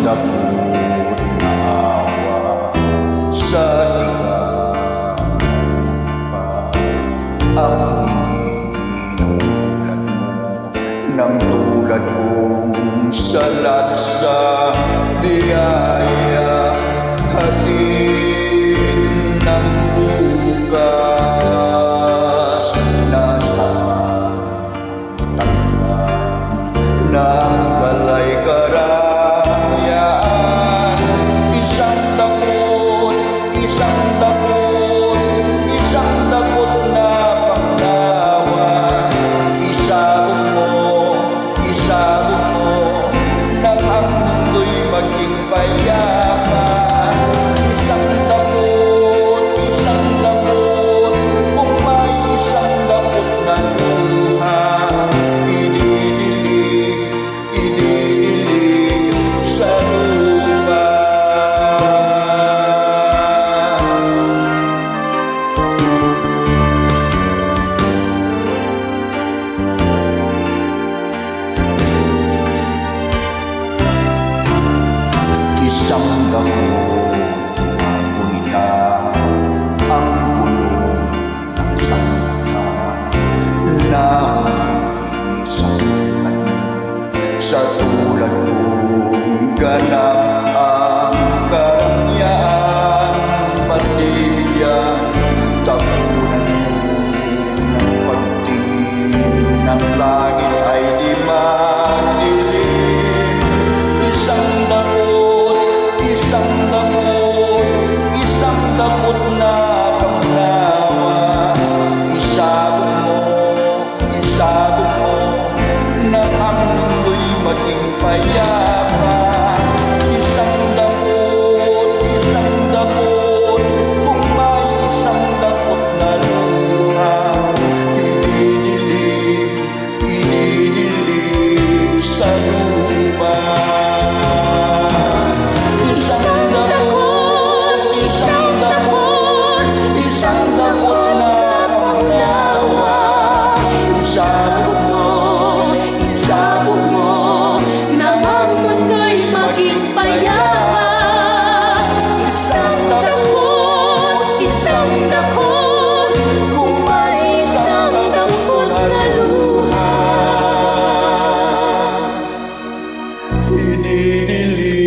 dakot na awa sa hirap ang iniulat mo ng tulad kong salat sa biyaya hatid ng bukas nasa ng balay karayaan. Isang dakot na panglawa. Isabog mo nang ang mundo'y maging payapa. Isang dakot, kung may isang dakot na luha, sa lupa. Isang dakot na gunita ang bulong ng sangka na isang sa tulad kong ganap ang karangyaan patibigyan takunan mo ng pagtingin ng langit ay di madilim. Isang dakot na panglawa. Isabog mo nang ang mundo'y maging payapa. Isang dakot, kung may isang dakot na luha, idinilig sa lupa. Isang dakot na panglawa. Isabog mo nang ang mundo'y maging payapa. Isang dakot, kung may isang dakot na luha, idinilig